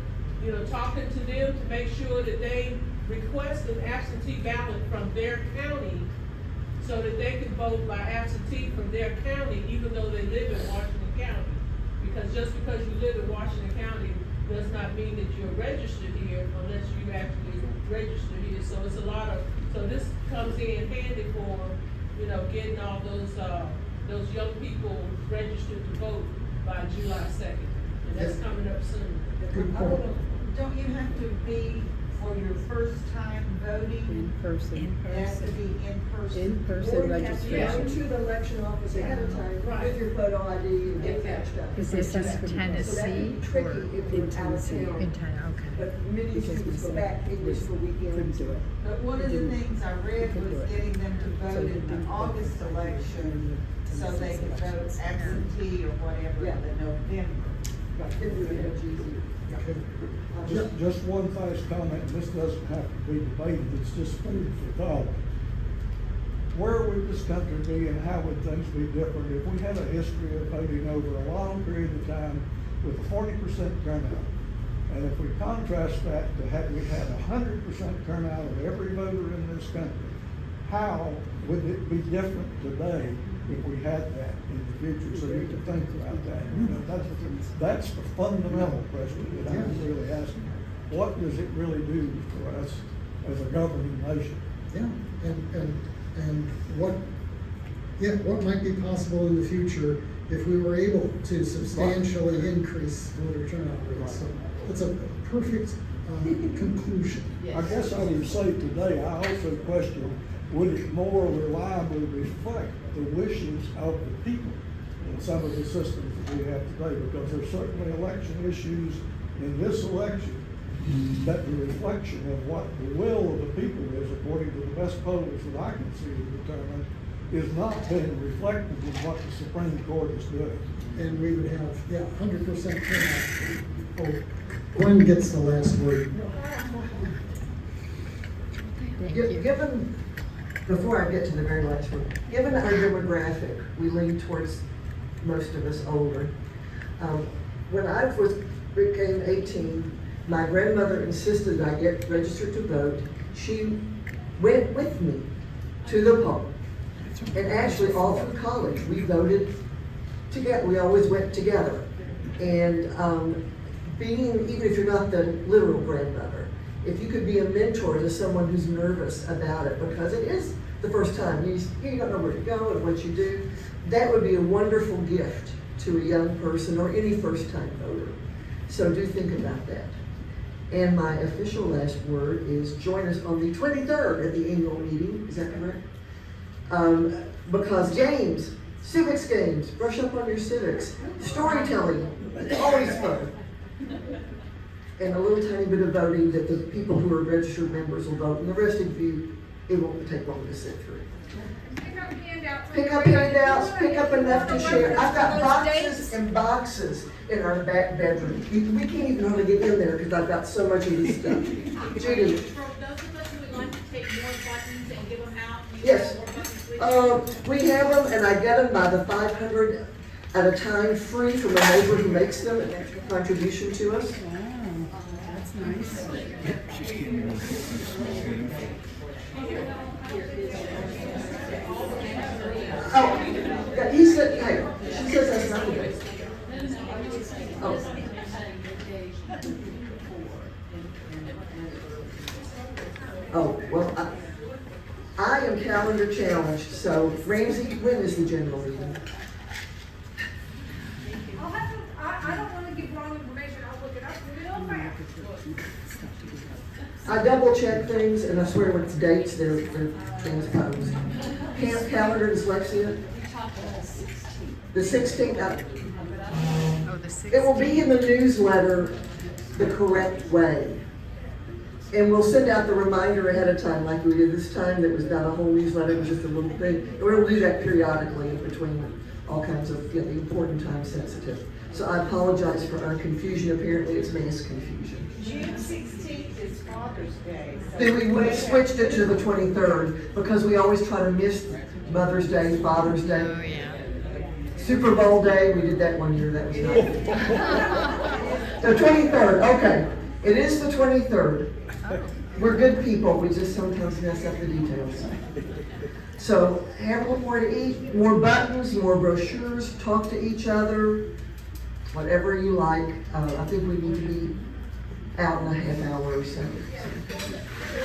talking to them to make sure that they request an absentee ballot from their county so that they can vote by absentee from their county, even though they live in Washington County. Because just because you live in Washington County does not mean that you're registered here unless you actually register here. So it's so this comes in handy for, getting all those young people registered to vote by July 2nd. And that's coming up soon. Good point. Don't you have to be, for your first time voting? In person. It has to be in person. In-person Or you have to registration. go to the election office ahead of time Right. with your photo ID and get that stuff. Is this in So that could be Tennessee tricky or if you're in out of Tennessee? town. In China, okay. But many Because my students go son back English for couldn't weekends. do it. But one of the Didn't- things I read couldn't do was it. getting them to So vote he in didn't the go August to election, so they Tennessee's could vote elections. absentee or whatever Yeah. in the November. Right, it would be much easier. Okay. Just one fast comment, and this doesn't have to be debated, it's just food for thought. Where would this country be and how would things be different if we had a history of voting over a long period of time with 40% turnout? And if we contrast that to we had 100% turnout of every voter in this country, how would it be different today if we had that in the future? So you can think about that. That's the fundamental question that I'm really asking. What does it really do for us as a governing nation? Yeah, and what might be possible in the future if we were able to substantially increase voter turnout rates? So it's a perfect conclusion. I guess I would say today, I also question, would it more reliably reflect the wishes of the people in some of the systems that we have today? Because there's certainly election issues in this election that the reflection of what the will of the people is, according to the best polls that I can see determined, is not being reflected in what the Supreme Court is doing. And we would have, 100% turnout. Oh, Gwen gets the last word. Thank you. Given before I get to the very last one, given our demographic, we lean towards most of us older. When I became 18, my grandmother insisted I get registered to vote. She went with me to the poll. And actually, all through college, we voted together. We always went together. And even if you're not the literal grandmother, if you could be a mentor to someone who's nervous about it, because it is the first time, you don't know where to go and what you do, that would be a wonderful gift to a young person or any first-time voter. So do think about that. And my official last word is join us on the 23rd at the annual meeting, is that correct? Because games, civics games, brush up on your civics, storytelling, always fun. And a little tiny bit of voting that the people who are registered members will vote, and the rest of you, it won't take long to sit through. Pick up handouts. Pick up handouts, pick up enough to share. I've got boxes and boxes in our back bedroom. We can't even hardly get in there because I've got so much of this stuff. Judy? For those of us who would like to take more buttons and give them out, do you Yes. have more buttons with you? We have them, and I get them by the 500 at a time, free from a neighbor who makes them, an extra contribution to us. Wow, that's nice. Oh, yeah, he said, hey, she says that's not good. Oh. Oh, well, I am calendar challenged, so Ramsey, when is the general meeting? I'll have to, I don't wanna give wrong information, I'll look it up real fast. I double check things, and I swear when it's dates, they're transposed. Camp calendar dyslexia? The 16th. It will be in the newsletter the correct way. And we'll send out the reminder ahead of time like we did this time. That was not a whole newsletter, it was just a little thing. And we'll do that periodically in between all kinds of the important time sensitive. So I apologize for our confusion. Apparently it's mass confusion. June 16th is Father's Day. So Then we switched it to the 23rd because we always try to miss Mother's Day, Father's Day. Oh, yeah. Super Bowl Day, we did that one year, that was nice. The 23rd, okay. It is the 23rd. We're good people, we just sometimes mess up the details. So have a little more to eat, more buttons, more brochures, talk to each other, whatever you like. I think we need to be out in a half hour or so.